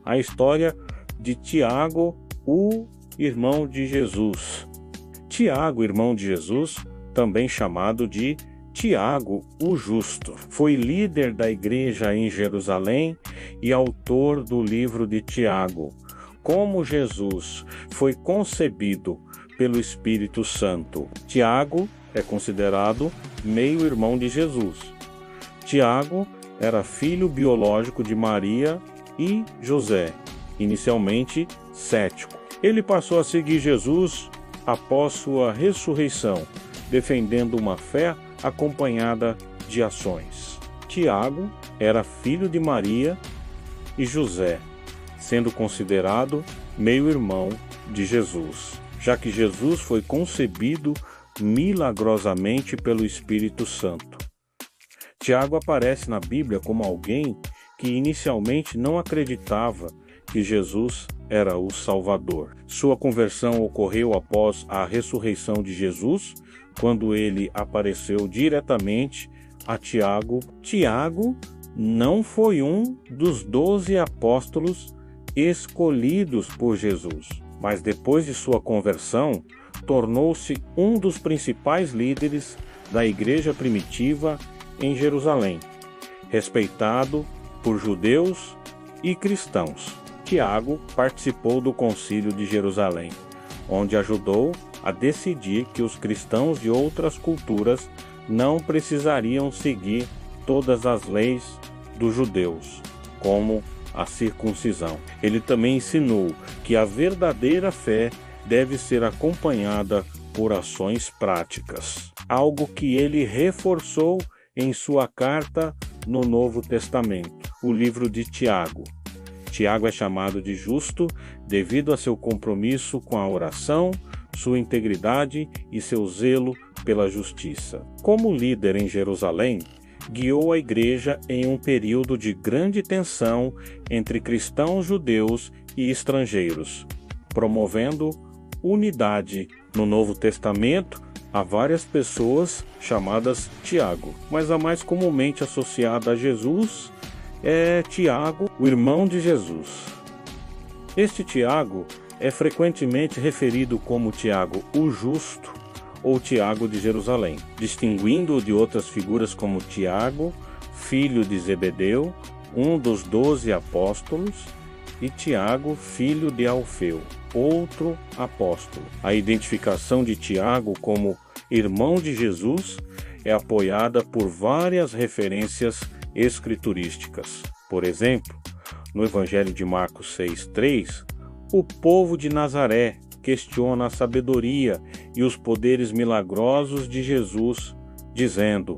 a história de Tiago, o irmão de Jesus. Tiago, irmão de Jesus, também chamado de Tiago, o Justo, foi líder da igreja em Jerusalém e autor do livro de Tiago. Como Jesus foi concebido pelo Espírito Santo, Tiago é considerado meio-irmão de Jesus. Tiago era filho biológico de Maria e José, inicialmente cético. Ele passou a seguir Jesus após sua ressurreição, defendendo uma fé acompanhada de ações. Tiago era filho de Maria e José, sendo considerado meio-irmão de Jesus, já que Jesus foi concebido milagrosamente pelo Espírito Santo. Tiago aparece na Bíblia como alguém que inicialmente não acreditava que Jesus era o Salvador. Sua conversão ocorreu após a ressurreição de Jesus, quando ele apareceu diretamente a Tiago. Tiago não foi um dos 12 apóstolos escolhidos por Jesus, mas depois de sua conversão, tornou-se um dos principais líderes da igreja primitiva em Jerusalém, respeitado por judeus e cristãos. Tiago participou do Concílio de Jerusalém, onde ajudou a decidir que os cristãos de outras culturas não precisariam seguir todas as leis dos judeus, como a circuncisão. Ele também ensinou que a verdadeira fé deve ser acompanhada por ações práticas, algo que ele reforçou em sua carta no Novo Testamento, o livro de Tiago. Tiago é chamado de justo devido a seu compromisso com a oração, sua integridade e seu zelo pela justiça. Como líder em Jerusalém, guiou a igreja em um período de grande tensão entre cristãos judeus e estrangeiros, promovendo unidade. No Novo Testamento, há várias pessoas chamadas Tiago, mas a mais comumente associada a Jesus é Tiago, o irmão de Jesus. Este Tiago é frequentemente referido como Tiago o Justo ou Tiago de Jerusalém, distinguindo-o de outras figuras como Tiago, filho de Zebedeu, um dos 12 apóstolos, e Tiago, filho de Alfeu, outro apóstolo. A identificação de Tiago como irmão de Jesus é apoiada por várias referências escriturísticas. Por exemplo, no Evangelho de Marcos 6:3, o povo de Nazaré questiona a sabedoria e os poderes milagrosos de Jesus, dizendo: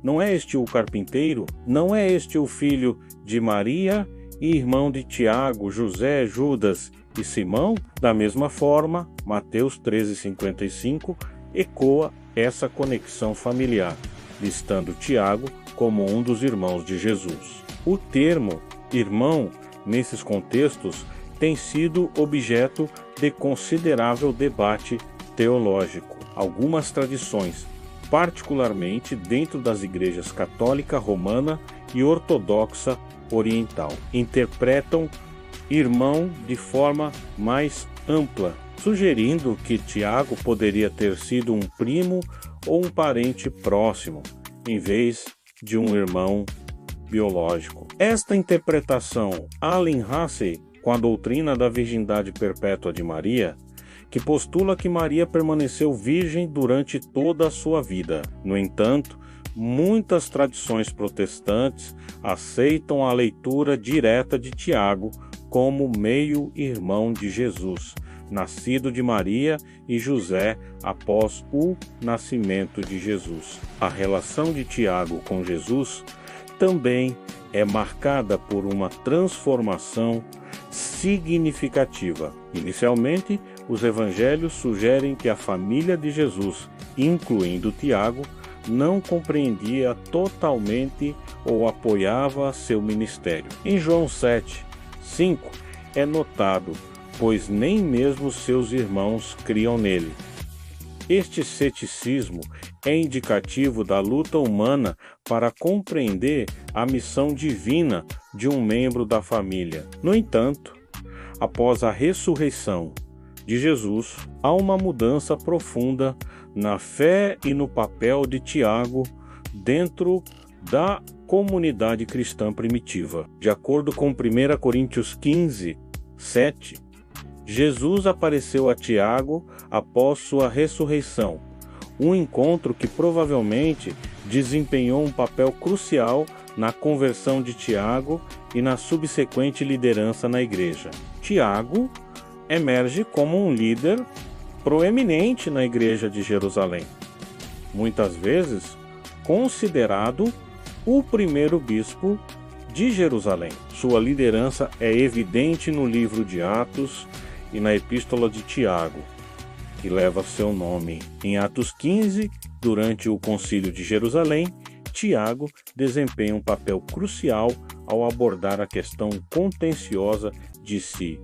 não é este o carpinteiro? Não é este o filho de Maria e irmão de Tiago, José, Judas e Simão? Da mesma forma, Mateus 13:55 ecoa essa conexão familiar, listando Tiago como um dos irmãos de Jesus. O termo irmão, nesses contextos, tem sido objeto de considerável debate teológico. Algumas tradições, particularmente dentro das igrejas católica, romana e ortodoxa oriental, interpretam irmão de forma mais ampla, sugerindo que Tiago poderia ter sido um primo ou um parente próximo, em vez de um irmão biológico. Esta interpretação alinha-se com a doutrina da virgindade perpétua de Maria, que postula que Maria permaneceu virgem durante toda a sua vida. No entanto, muitas tradições protestantes aceitam a leitura direta de Tiago como meio-irmão de Jesus, nascido de Maria e José após o nascimento de Jesus. A relação de Tiago com Jesus também é marcada por uma transformação significativa. Inicialmente, os evangelhos sugerem que a família de Jesus, incluindo Tiago, não compreendia totalmente ou apoiava seu ministério. Em João 7:5 é notado: pois nem mesmo seus irmãos criam nele. Este ceticismo é indicativo da luta humana para compreender a missão divina de um membro da família. No entanto, após a ressurreição de Jesus, há uma mudança profunda na fé e no papel de Tiago dentro da comunidade cristã primitiva. De acordo com 1 Coríntios 15, 7, Jesus apareceu a Tiago após sua ressurreição, um encontro que provavelmente desempenhou um papel crucial na conversão de Tiago e na subsequente liderança na igreja. Tiago emerge como um líder proeminente na igreja de Jerusalém, muitas vezes considerado o primeiro bispo de Jerusalém. Sua liderança é evidente no livro de Atos e na epístola de Tiago, que leva seu nome. Em Atos 15, durante o Concílio de Jerusalém, Tiago desempenha um papel crucial ao abordar a questão contenciosa de si.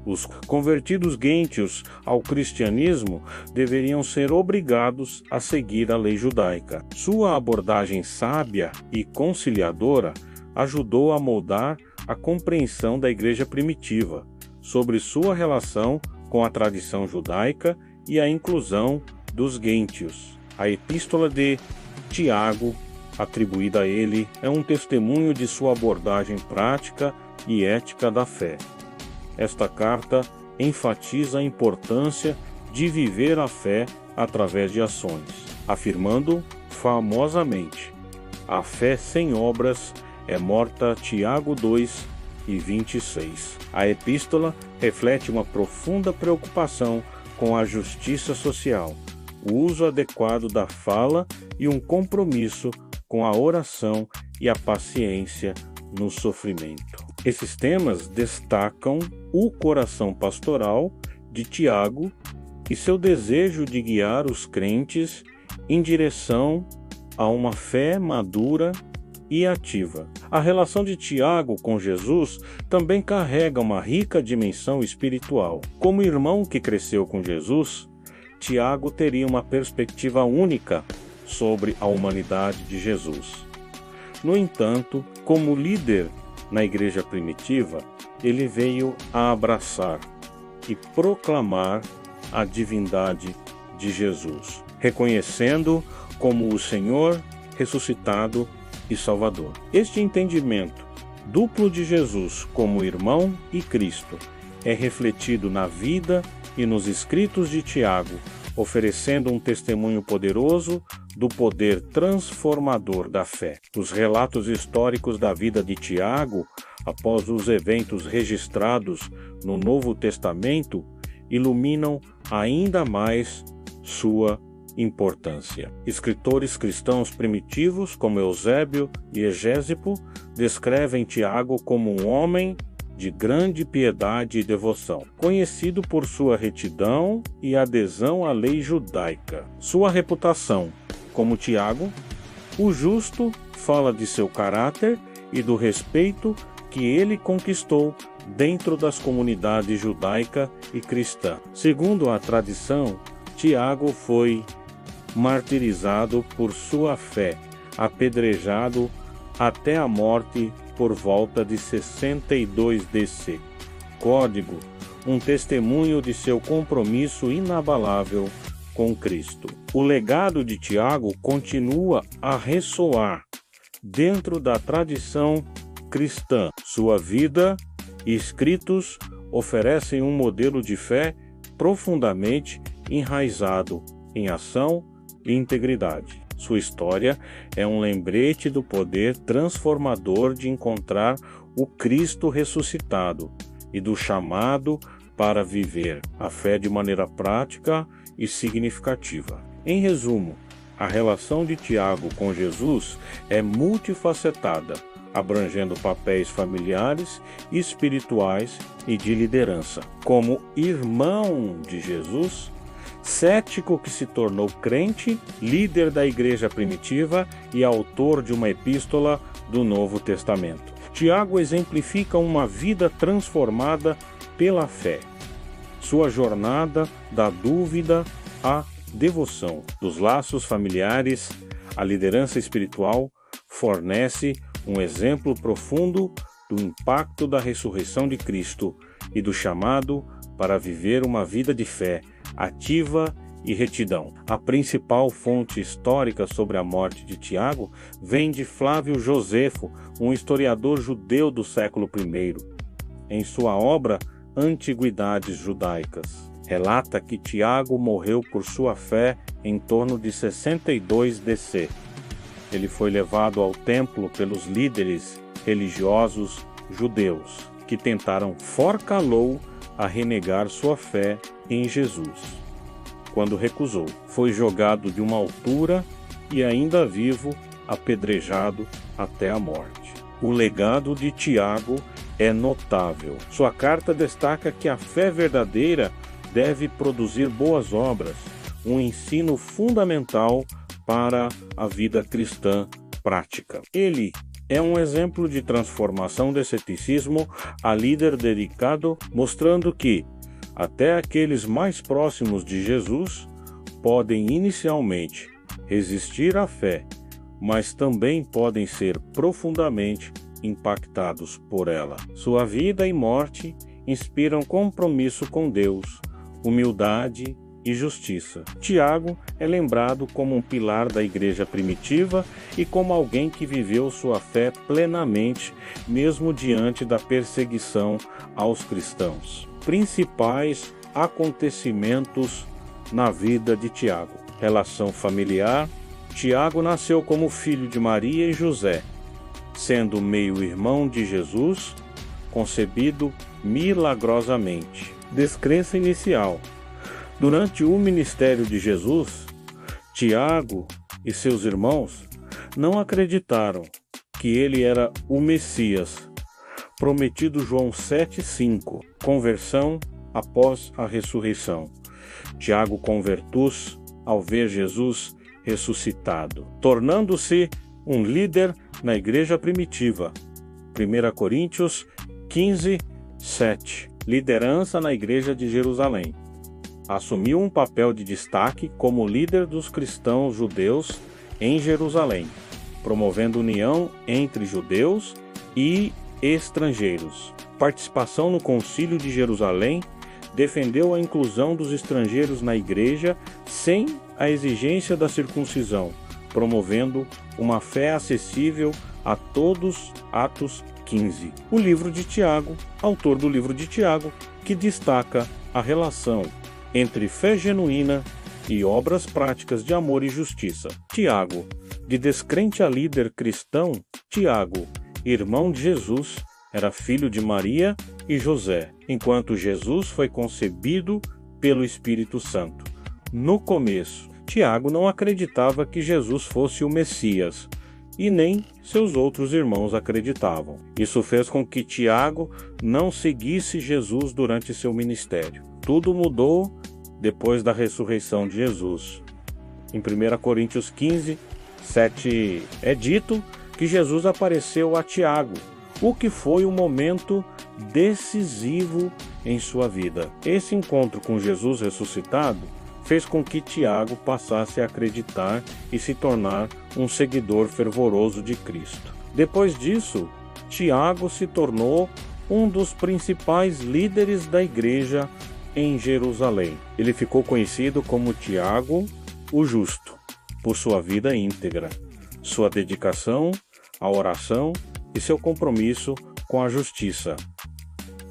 Os convertidos gentios ao cristianismo deveriam ser obrigados a seguir a lei judaica. Sua abordagem sábia e conciliadora ajudou a moldar a compreensão da igreja primitiva sobre sua relação com a tradição judaica e a inclusão dos gentios. A epístola de Tiago, atribuída a ele, é um testemunho de sua abordagem prática e ética da fé. Esta carta enfatiza a importância de viver a fé através de ações, afirmando famosamente: a fé sem obras é morta. Tiago 2 e 26. A epístola reflete uma profunda preocupação com a justiça social, o uso adequado da fala e um compromisso com a oração e a paciência no sofrimento. Esses temas destacam o coração pastoral de Tiago e seu desejo de guiar os crentes em direção a uma fé madura e ativa. A relação de Tiago com Jesus também carrega uma rica dimensão espiritual. Como irmão que cresceu com Jesus, Tiago teria uma perspectiva única sobre a humanidade de Jesus. No entanto, como líder na igreja primitiva, ele veio a abraçar e proclamar a divindade de Jesus, reconhecendo como o Senhor ressuscitado e Salvador. Este entendimento duplo de Jesus como irmão e Cristo é refletido na vida e nos escritos de Tiago, oferecendo um testemunho poderoso do poder transformador da fé. Os relatos históricos da vida de Tiago, após os eventos registrados no Novo Testamento, iluminam ainda mais sua importância. Escritores cristãos primitivos, como Eusébio e Egésipo, descrevem Tiago como um homem de grande piedade e devoção, conhecido por sua retidão e adesão à lei judaica. Sua reputação como Tiago, o justo, fala de seu caráter e do respeito que ele conquistou dentro das comunidades judaica e cristã. Segundo a tradição, Tiago foi martirizado por sua fé, apedrejado até a morte por volta de 62 DC. Código, um testemunho de seu compromisso inabalável com Cristo. O legado de Tiago continua a ressoar dentro da tradição cristã. Sua vida e escritos oferecem um modelo de fé profundamente enraizado em ação e integridade. Sua história é um lembrete do poder transformador de encontrar o Cristo ressuscitado e do chamado para viver a fé de maneira prática e significativa. Em resumo, a relação de Tiago com Jesus é multifacetada, abrangendo papéis familiares, espirituais e de liderança. Como irmão de Jesus, cético que se tornou crente, líder da igreja primitiva e autor de uma epístola do Novo Testamento. Tiago exemplifica uma vida transformada pela fé. Sua jornada da dúvida à devoção. Dos laços familiares, a liderança espiritual fornece um exemplo profundo do impacto da ressurreição de Cristo e do chamado para viver uma vida de fé ativa e retidão. A principal fonte histórica sobre a morte de Tiago vem de Flávio Josefo, um historiador judeu do século I. Em sua obra Antiguidades Judaicas, relata que Tiago morreu por sua fé em torno de 62 DC. Ele foi levado ao templo pelos líderes religiosos judeus, que tentaram forcá-lo a renegar sua fé em Jesus. Quando recusou, foi jogado de uma altura e, ainda vivo, apedrejado até a morte. O legado de Tiago é notável. Sua carta destaca que a fé verdadeira deve produzir boas obras, um ensino fundamental para a vida cristã prática. Ele é um exemplo de transformação de ceticismo a líder dedicado, mostrando que até aqueles mais próximos de Jesus podem inicialmente resistir à fé, mas também podem ser profundamente impactados por ela. Sua vida e morte inspiram compromisso com Deus, humildade e justiça. Tiago é lembrado como um pilar da igreja primitiva e como alguém que viveu sua fé plenamente, mesmo diante da perseguição aos cristãos. Principais acontecimentos na vida de Tiago. Relação familiar. Tiago nasceu como filho de Maria e José, sendo meio-irmão de Jesus, concebido milagrosamente. Descrença inicial. Durante o ministério de Jesus, Tiago e seus irmãos não acreditaram que ele era o Messias, prometido João 7,5. Conversão após a ressurreição. Tiago convertus ao ver Jesus ressuscitado, tornando-se um líder na igreja primitiva. 1 Coríntios 15:7. Liderança na igreja de Jerusalém. Assumiu um papel de destaque como líder dos cristãos judeus em Jerusalém, promovendo união entre judeus e estrangeiros. Participação no Concílio de Jerusalém, defendeu a inclusão dos estrangeiros na igreja sem a exigência da circuncisão, promovendo uma fé acessível a todos. Atos 15. O livro de Tiago, autor do livro de Tiago, que destaca a relação entre fé genuína e obras práticas de amor e justiça. Tiago, de descrente a líder cristão, Tiago, irmão de Jesus, era filho de Maria e José, enquanto Jesus foi concebido pelo Espírito Santo. No começo, Tiago não acreditava que Jesus fosse o Messias, e nem seus outros irmãos acreditavam. Isso fez com que Tiago não seguisse Jesus durante seu ministério. Tudo mudou depois da ressurreição de Jesus. Em 1 Coríntios 15:7 é dito que Jesus apareceu a Tiago, o que foi um momento decisivo em sua vida. Esse encontro com Jesus ressuscitado fez com que Tiago passasse a acreditar e se tornar um seguidor fervoroso de Cristo. Depois disso, Tiago se tornou um dos principais líderes da igreja em Jerusalém. Ele ficou conhecido como Tiago, o Justo, por sua vida íntegra, sua dedicação à oração e seu compromisso com a justiça.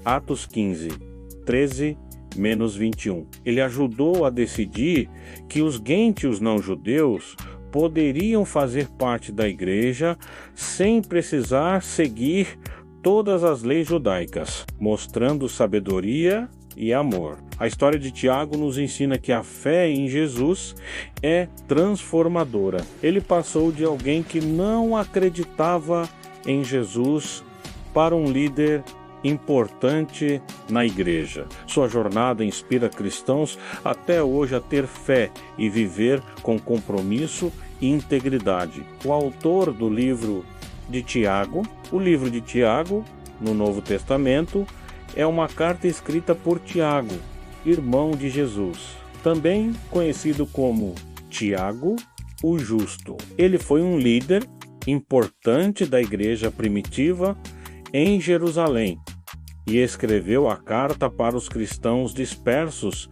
Atos 15:13-21. Ele ajudou a decidir que os gentios não judeus poderiam fazer parte da igreja sem precisar seguir todas as leis judaicas, mostrando sabedoria e amor. A história de Tiago nos ensina que a fé em Jesus é transformadora. Ele passou de alguém que não acreditava em Jesus para um líder importante na igreja. Sua jornada inspira cristãos até hoje a ter fé e viver com compromisso e integridade. O autor do livro de Tiago, o livro de Tiago, no Novo Testamento, é uma carta escrita por Tiago, irmão de Jesus. também conhecido como Tiago, o Justo. Ele foi um líder importante da igreja primitiva em Jerusalém e escreveu a carta para os cristãos dispersos,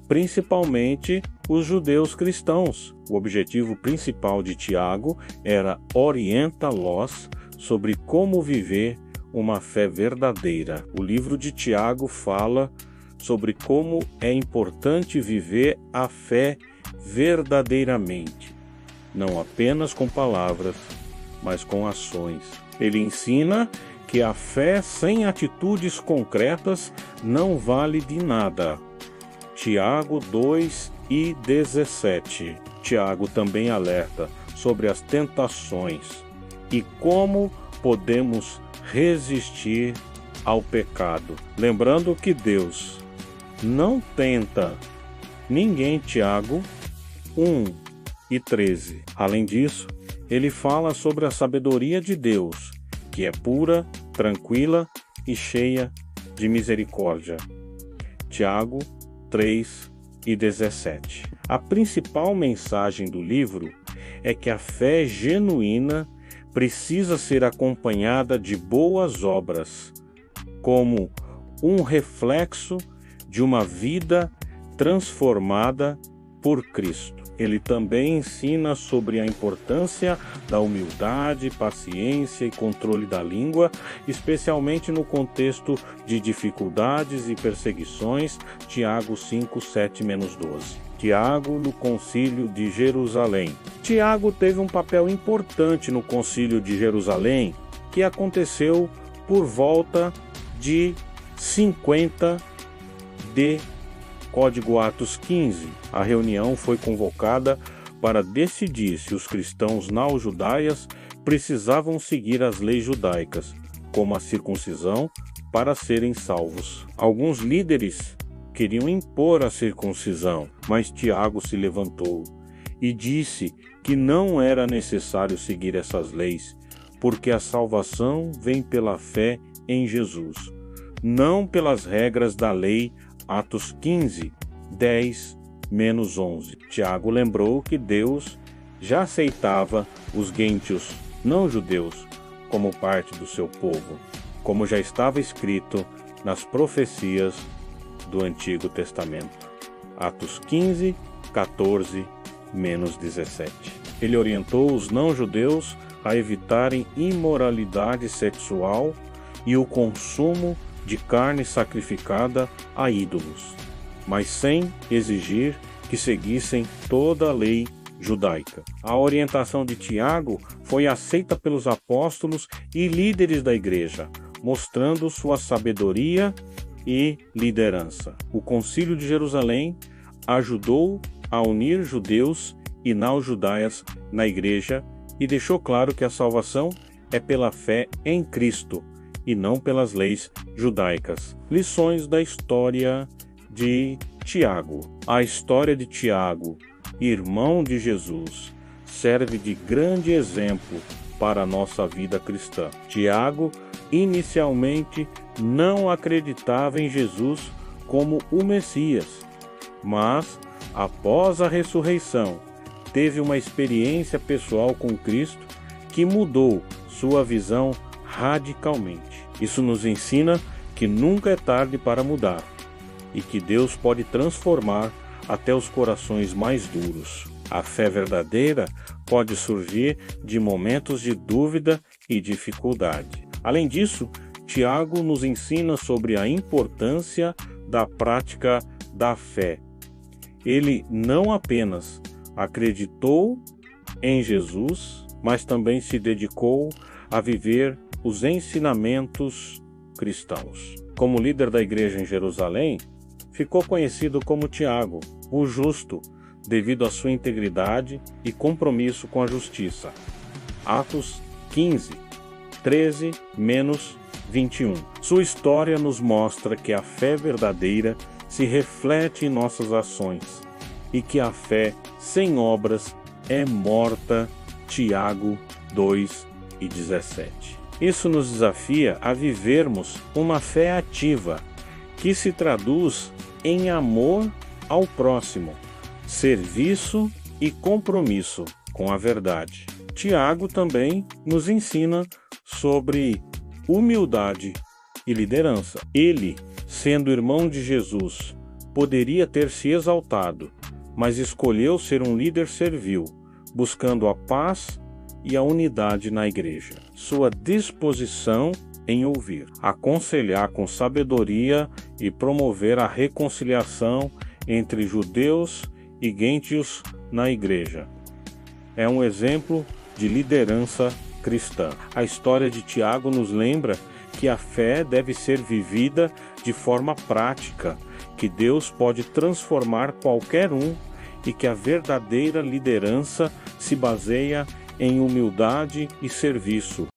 principalmente os judeus cristãos. O objetivo principal de Tiago era orientá-los sobre como viver uma fé verdadeira. O livro de Tiago fala sobre como é importante viver a fé verdadeiramente, não apenas com palavras, mas com ações. Ele ensina que a fé sem atitudes concretas não vale de nada. Tiago 2:17. Tiago também alerta sobre as tentações e como podemos resistir ao pecado. Lembrando que Deus não tenta ninguém. Tiago 1:13. Além disso, ele fala sobre a sabedoria de Deus, que é pura, tranquila e cheia de misericórdia. Tiago 3:17. A principal mensagem do livro é que a fé genuína precisa ser acompanhada de boas obras, como um reflexo de uma vida transformada por Cristo. Ele também ensina sobre a importância da humildade, paciência e controle da língua, especialmente no contexto de dificuldades e perseguições. Tiago 5:7-12. Tiago no Concílio de Jerusalém. Tiago teve um papel importante no Concílio de Jerusalém, que aconteceu por volta de 50 de Código Atos 15. A reunião foi convocada para decidir se os cristãos neo-judaias precisavam seguir as leis judaicas, como a circuncisão, para serem salvos. Alguns líderes queriam impor a circuncisão, mas Tiago se levantou e disse que não era necessário seguir essas leis, porque a salvação vem pela fé em Jesus, não pelas regras da lei. Atos 15:10-11. Tiago lembrou que Deus já aceitava os gentios não judeus como parte do seu povo, como já estava escrito nas profecias do Antigo Testamento. Atos 15:14-17. Ele orientou os não-judeus a evitarem imoralidade sexual e o consumo de carne sacrificada a ídolos, mas sem exigir que seguissem toda a lei judaica. A orientação de Tiago foi aceita pelos apóstolos e líderes da igreja, mostrando sua sabedoria e liderança. O Concílio de Jerusalém ajudou a unir judeus e não-judaias na igreja e deixou claro que a salvação é pela fé em Cristo e não pelas leis judaicas. Lições da história de Tiago. A história de Tiago, irmão de Jesus, serve de grande exemplo para a nossa vida cristã. Tiago inicialmente não acreditava em Jesus como o Messias, mas após a ressurreição teve uma experiência pessoal com Cristo que mudou sua visão radicalmente. Isso nos ensina que nunca é tarde para mudar e que Deus pode transformar até os corações mais duros. A fé verdadeira pode surgir de momentos de dúvida e dificuldade. Além disso, Tiago nos ensina sobre a importância da prática da fé. Ele não apenas acreditou em Jesus, mas também se dedicou a viver os ensinamentos cristãos. Como líder da igreja em Jerusalém, ficou conhecido como Tiago, o Justo, devido à sua integridade e compromisso com a justiça. Atos 15:13-21. Sua história nos mostra que a fé verdadeira se reflete em nossas ações e que a fé sem obras é morta. Tiago 2:17. Isso nos desafia a vivermos uma fé ativa, que se traduz em amor ao próximo, serviço e compromisso com a verdade. Tiago também nos ensina sobre humildade e liderança. Ele, sendo irmão de Jesus, poderia ter se exaltado, mas escolheu ser um líder servil, buscando a paz e a unidade na igreja. Sua disposição em ouvir, aconselhar com sabedoria e promover a reconciliação entre judeus e gentios na igreja. É um exemplo de liderança cristã. A história de Tiago nos lembra que a fé deve ser vivida de forma prática, que Deus pode transformar qualquer um e que a verdadeira liderança se baseia em humildade e serviço,